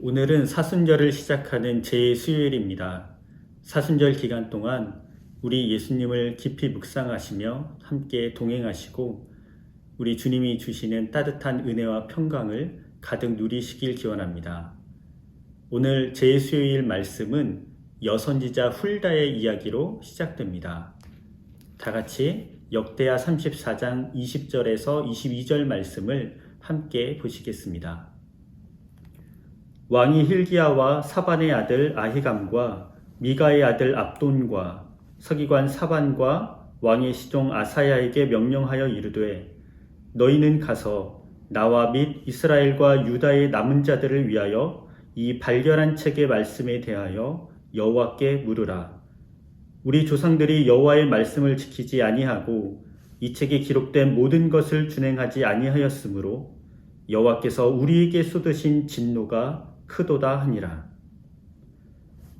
오늘은 사순절을 시작하는 제 수요일입니다. 사순절 기간 동안 우리 예수님을 깊이 묵상하시며 함께 동행하시고 우리 주님이 주시는 따뜻한 은혜와 평강을 가득 누리시길 기원합니다. 오늘 제 수요일 말씀은 여선지자 훌다의 이야기로 시작됩니다. 다 같이 역대하 34장 20절에서 22절 말씀을 함께 보시겠습니다. 왕이 hil기야와 사반의 아들 아히감과 미가의 아들 압돈과 서기관 사반과 왕의 시종 아사야에게 명령하여 이르되 너희는 가서 나와 및 이스라엘과 유다의 남은 자들을 위하여 이 발견한 책의 말씀에 대하여 여호와께 물으라. 우리 조상들이 여호와의 말씀을 지키지 아니하고 이 책에 기록된 모든 것을 준행하지 아니하였으므로 여호와께서 우리에게 쏟으신 진노가 크도다 하니라.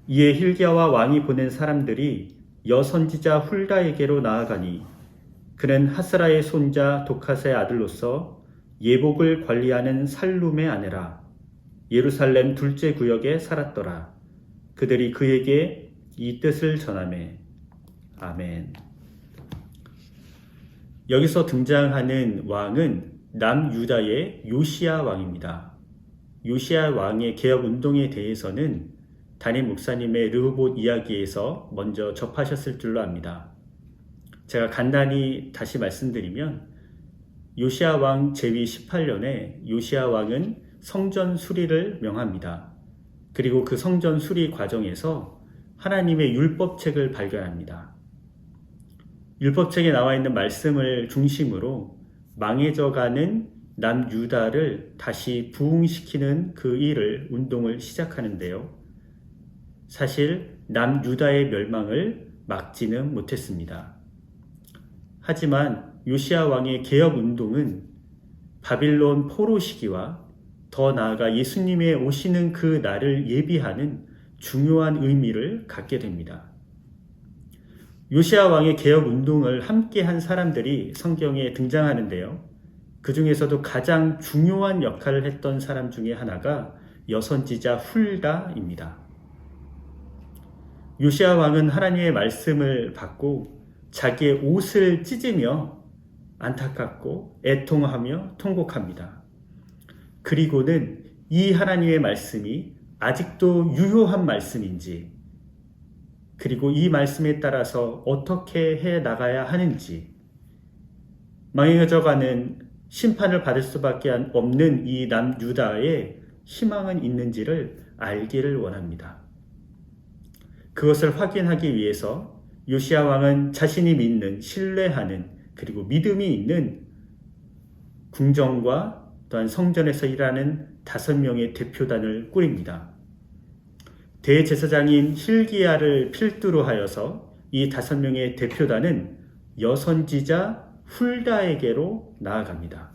이에 hil기야와 왕이 보낸 사람들이 여선지자 훌다에게로 나아가니 그는 하스라의 손자 독핫의 아들로서 예복을 관리하는 살룸의 아내라. 예루살렘 둘째 구역에 살았더라. 그들이 그에게 이 뜻을 전하매. 아멘. 여기서 등장하는 왕은 남유다의 요시야 왕입니다. 요시야 왕의 개혁 운동에 대해서는 담임 목사님의 르호봇 이야기에서 먼저 접하셨을 줄로 압니다. 제가 간단히 다시 말씀드리면 요시야 왕 제위 18년에 요시야 왕은 성전 수리를 명합니다. 그리고 그 성전 수리 과정에서 하나님의 율법책을 발견합니다. 율법책에 나와 있는 말씀을 중심으로 망해져가는 남유다를 다시 부흥시키는 그 일을 운동을 시작하는데요. 사실 남유다의 멸망을 막지는 못했습니다. 하지만 요시야 왕의 개혁 운동은 바빌론 포로 시기와 더 나아가 예수님의 오시는 그 날을 예비하는 중요한 의미를 갖게 됩니다. 요시야 왕의 개혁 운동을 함께한 사람들이 성경에 등장하는데요. 그 중에서도 가장 중요한 역할을 했던 사람 중에 하나가 여선지자 훌다입니다. 요시야 왕은 하나님의 말씀을 받고 자기의 옷을 찢으며 안타깝고 애통하며 통곡합니다. 그리고는 이 하나님의 말씀이 아직도 유효한 말씀인지, 그리고 이 말씀에 따라서 어떻게 해 나가야 하는지, 망해져가는 심판을 받을 수밖에 없는 이 남유다에 희망은 있는지를 알기를 원합니다. 그것을 확인하기 위해서 요시야 왕은 자신이 믿는, 신뢰하는, 그리고 믿음이 있는 궁정과 또한 성전에서 일하는 5명의 대표단을 꾸립니다. 대제사장인 hil기야를 필두로 하여서 이 5명의 대표단은 여선지자 훌다에게로 나아갑니다.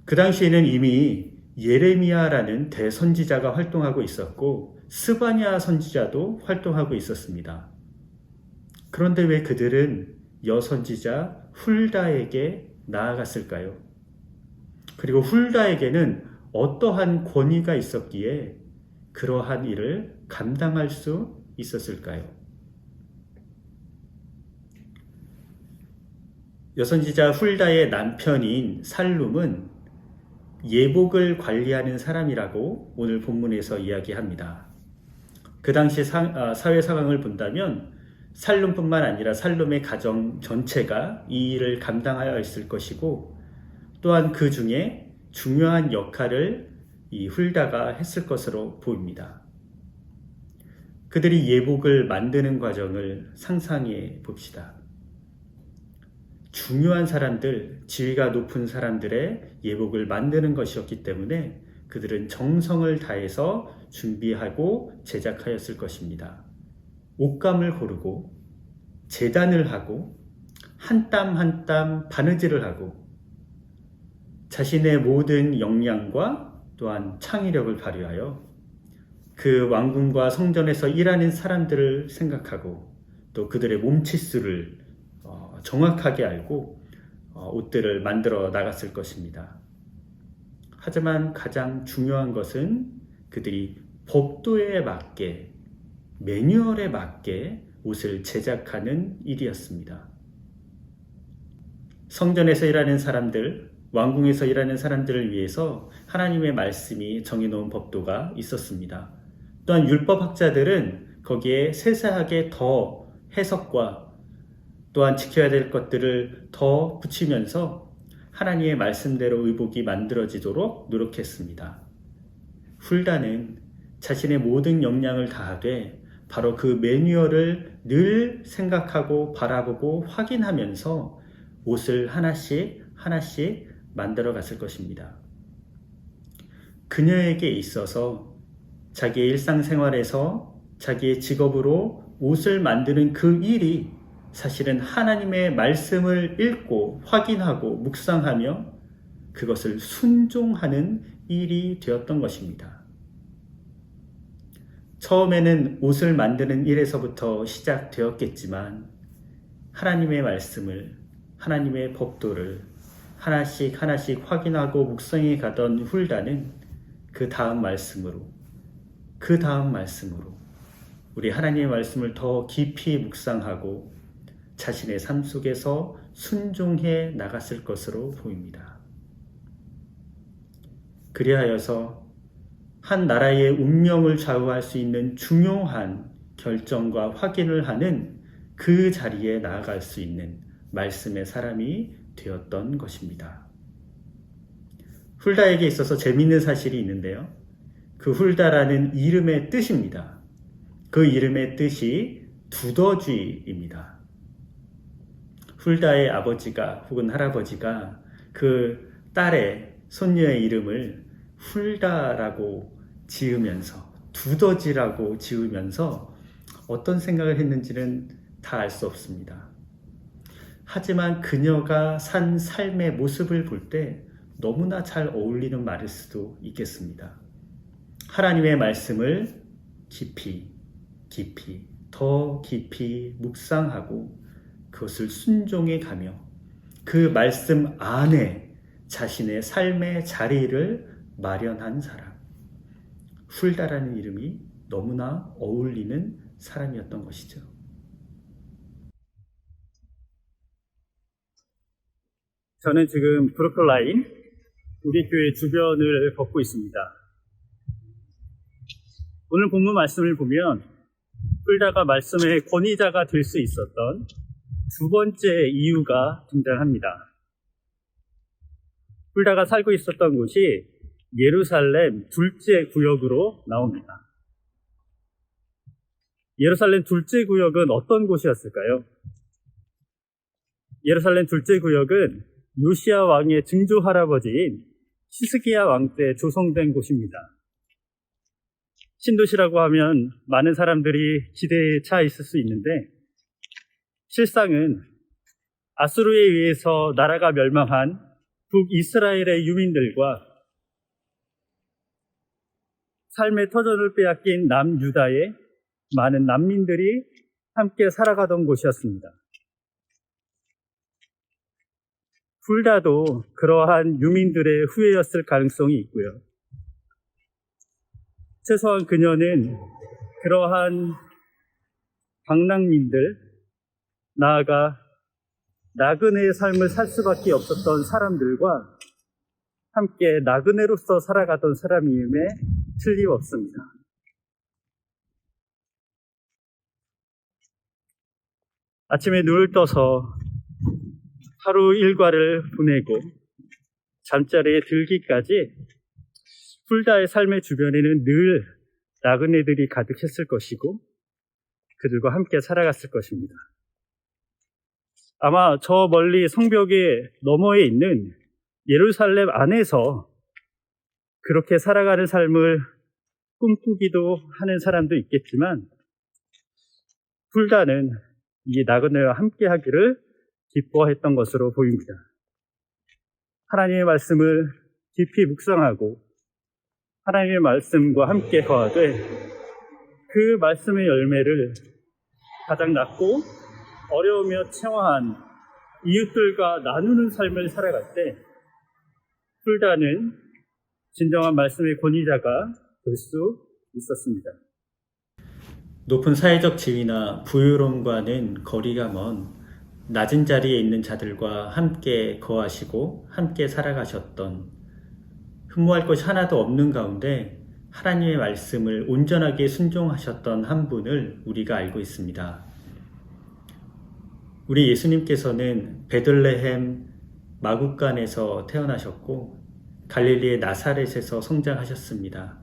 그 당시에는 이미 예레미야라는 대선지자가 활동하고 있었고 스바냐 선지자도 활동하고 있었습니다. 그런데 왜 그들은 여선지자 훌다에게 나아갔을까요? 그리고 훌다에게는 어떠한 권위가 있었기에 그러한 일을 감당할 수 있었을까요? 여선지자 훌다의 남편인 살룸은 예복을 관리하는 사람이라고 오늘 본문에서 이야기합니다. 그 당시 사회 상황을 본다면 살룸뿐만 아니라 살룸의 가정 전체가 이 일을 감당하여 있을 것이고 또한 그 중에 중요한 역할을 이 훌다가 했을 것으로 보입니다. 그들이 예복을 만드는 과정을 상상해 봅시다. 중요한 사람들, 지위가 높은 사람들의 예복을 만드는 것이었기 때문에 그들은 정성을 다해서 준비하고 제작하였을 것입니다. 옷감을 고르고 제단을 하고 한 땀 한 땀 바느질을 하고 자신의 모든 역량과 또한 창의력을 발휘하여 그 왕궁과 성전에서 일하는 사람들을 생각하고 또 그들의 몸치수를 정확하게 알고 옷들을 만들어 나갔을 것입니다. 하지만 가장 중요한 것은 그들이 법도에 맞게, 매뉴얼에 맞게 옷을 제작하는 일이었습니다. 성전에서 일하는 사람들, 왕궁에서 일하는 사람들을 위해서 하나님의 말씀이 정해놓은 법도가 있었습니다. 또한 율법학자들은 거기에 세세하게 더 해석과 또한 지켜야 될 것들을 더 붙이면서 하나님의 말씀대로 의복이 만들어지도록 노력했습니다. 훌다는 자신의 모든 역량을 다하되 바로 그 매뉴얼을 늘 생각하고 바라보고 확인하면서 옷을 하나씩 하나씩 만들어 갔을 것입니다. 그녀에게 있어서 자기의 일상생활에서 자기의 직업으로 옷을 만드는 그 일이 사실은 하나님의 말씀을 읽고 확인하고 묵상하며 그것을 순종하는 일이 되었던 것입니다. 처음에는 옷을 만드는 일에서부터 시작되었겠지만 하나님의 말씀을, 하나님의 법도를 하나씩 하나씩 확인하고 묵상해 가던 훌다는 그 다음 말씀으로 우리 하나님의 말씀을 더 깊이 묵상하고 자신의 삶 속에서 순종해 나갔을 것으로 보입니다. 그리하여서 한 나라의 운명을 좌우할 수 있는 중요한 결정과 확인을 하는 그 자리에 나아갈 수 있는 말씀의 사람이 되었던 것입니다. 훌다에게 있어서 재미있는 사실이 있는데요. 그 훌다라는 이름의 뜻입니다. 그 이름의 뜻이 두더지입니다. 훌다의 아버지가 혹은 할아버지가 그 딸의 손녀의 이름을 훌다라고 지으면서 두더지라고 지으면서 어떤 생각을 했는지는 다 알 수 없습니다. 하지만 그녀가 산 삶의 모습을 볼 때 너무나 잘 어울리는 말일 수도 있겠습니다. 하나님의 말씀을 더 깊이 묵상하고 그것을 순종해 가며 그 말씀 안에 자신의 삶의 자리를 마련한 사람. 훌다라는 이름이 너무나 어울리는 사람이었던 것이죠. 저는 지금 브루클라인 우리 교회 주변을 걷고 있습니다. 오늘 본문 말씀을 보면 훌다가 말씀의 권위자가 될 수 있었던 두 번째 이유가 등장합니다. 훌다가 살고 있었던 곳이 예루살렘 둘째 구역으로 나옵니다. 예루살렘 둘째 구역은 어떤 곳이었을까요? 예루살렘 둘째 구역은 요시야 왕의 증조 할아버지인 히스기야 왕 때 조성된 곳입니다. 신도시라고 하면 많은 사람들이 기대에 차 있을 수 있는데 실상은 아수르에 의해서 나라가 멸망한 북이스라엘의 유민들과 삶의 터전을 빼앗긴 남유다의 많은 난민들이 함께 살아가던 곳이었습니다. 훌다도 그러한 유민들의 후예였을 가능성이 있고요. 최소한 그녀는 그러한 방랑민들, 나아가 나그네의 삶을 살 수밖에 없었던 사람들과 함께 나그네로서 살아가던 사람임에 틀림없습니다. 아침에 눈을 떠서 하루 일과를 보내고 잠자리에 들기까지 훌다의 삶의 주변에는 늘 나그네들이 가득했을 것이고 그들과 함께 살아갔을 것입니다. 아마 저 멀리 성벽의 너머에 있는 예루살렘 안에서 그렇게 살아가는 삶을 꿈꾸기도 하는 사람도 있겠지만 훌다는 이 나그네와 함께 하기를 기뻐했던 것으로 보입니다. 하나님의 말씀을 깊이 묵상하고 하나님의 말씀과 함께 거하되 그 말씀의 열매를 가장 낮고 어려우며 채화한 이웃들과 나누는 삶을 살아갈 때 훌다는 진정한 말씀의 권위자가 될 수 있었습니다. 높은 사회적 지위나 부유로움과는 거리가 먼 낮은 자리에 있는 자들과 함께 거하시고 함께 살아가셨던, 흠모할 것이 하나도 없는 가운데 하나님의 말씀을 온전하게 순종하셨던 한 분을 우리가 알고 있습니다. 우리 예수님께서는 베들레헴 마구간에서 태어나셨고 갈릴리의 나사렛에서 성장하셨습니다.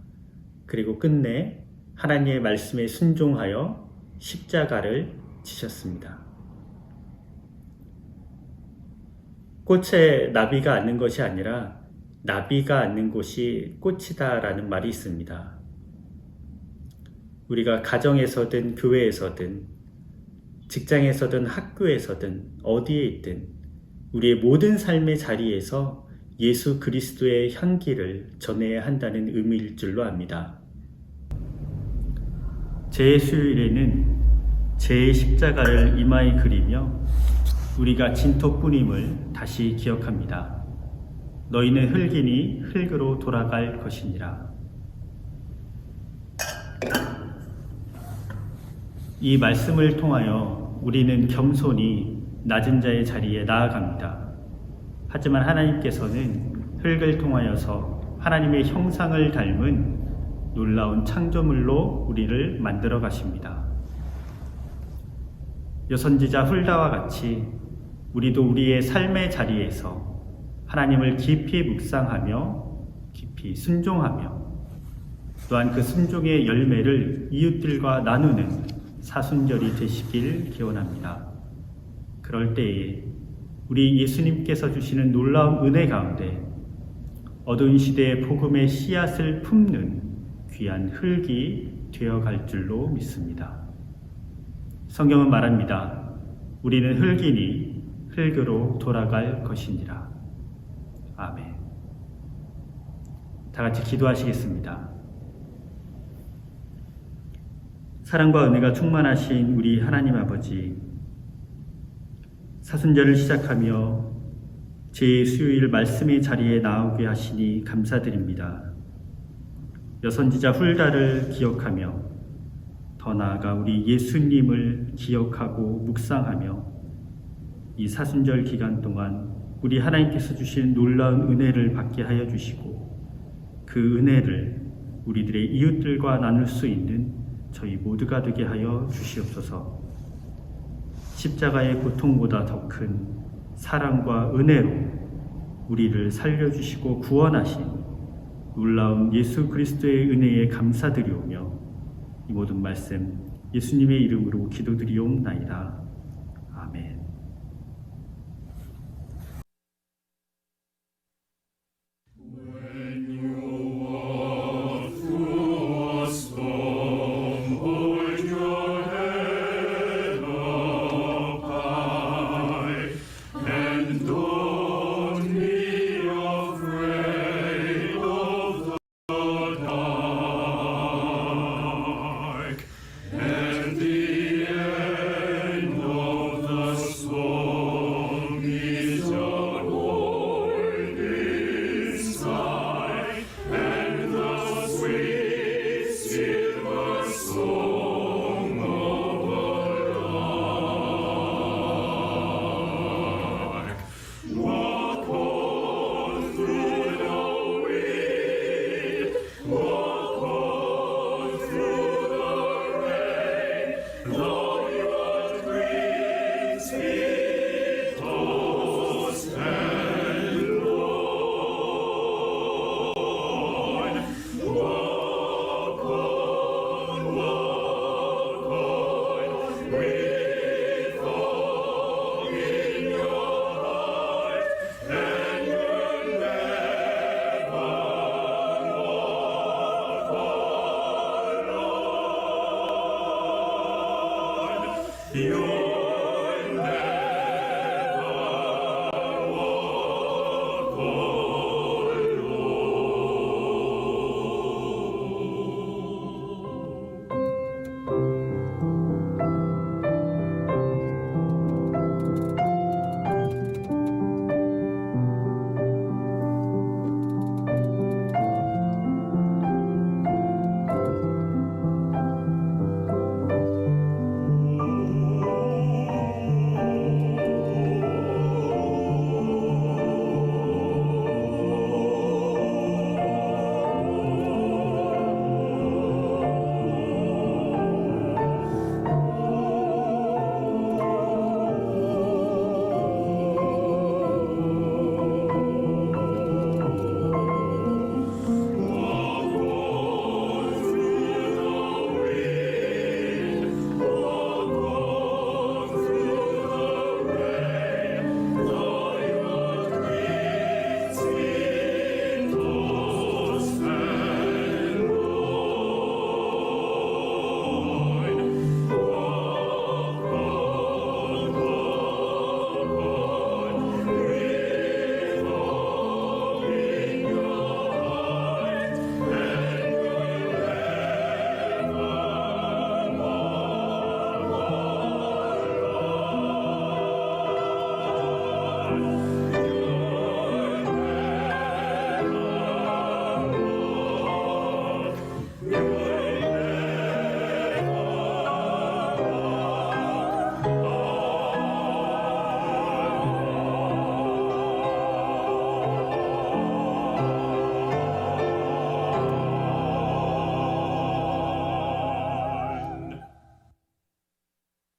그리고 끝내 하나님의 말씀에 순종하여 십자가를 지셨습니다. 꽃에 나비가 앉는 것이 아니라 나비가 앉는 곳이 꽃이다라는 말이 있습니다. 우리가 가정에서든 교회에서든 직장에서든 학교에서든 어디에 있든 우리의 모든 삶의 자리에서 예수 그리스도의 향기를 전해야 한다는 의미일 줄로 압니다. 제 수요일에는 제 십자가를 이마에 그리며 우리가 진토뿐임을 다시 기억합니다. 너희는 흙이니 흙으로 돌아갈 것이니라. 이 말씀을 통하여 우리는 겸손히 낮은 자의 자리에 나아갑니다. 하지만 하나님께서는 흙을 통하여서 하나님의 형상을 닮은 놀라운 창조물로 우리를 만들어 가십니다. 여선지자 훌다와 같이 우리도 우리의 삶의 자리에서 하나님을 깊이 묵상하며 깊이 순종하며 또한 그 순종의 열매를 이웃들과 나누는 사순절이 되시길 기원합니다. 그럴 때에 우리 예수님께서 주시는 놀라운 은혜 가운데 어두운 시대의 복음의 씨앗을 품는 귀한 흙이 되어갈 줄로 믿습니다. 성경은 말합니다. 우리는 흙이니 흙으로 돌아갈 것이니라. 아멘. 다 같이 기도하시겠습니다. 사랑과 은혜가 충만하신 우리 하나님 아버지, 사순절을 시작하며 제 수요일 말씀의 자리에 나오게 하시니 감사드립니다. 여선지자 훌다를 기억하며 더 나아가 우리 예수님을 기억하고 묵상하며 이 사순절 기간 동안 우리 하나님께서 주신 놀라운 은혜를 받게 하여 주시고 그 은혜를 우리들의 이웃들과 나눌 수 있는 저희 모두가 되게 하여 주시옵소서. 십자가의 고통보다 더 큰 사랑과 은혜로 우리를 살려주시고 구원하신 놀라운 예수 그리스도의 은혜에 감사드리오며 이 모든 말씀 예수님의 이름으로 기도드리옵나이다. 아멘. You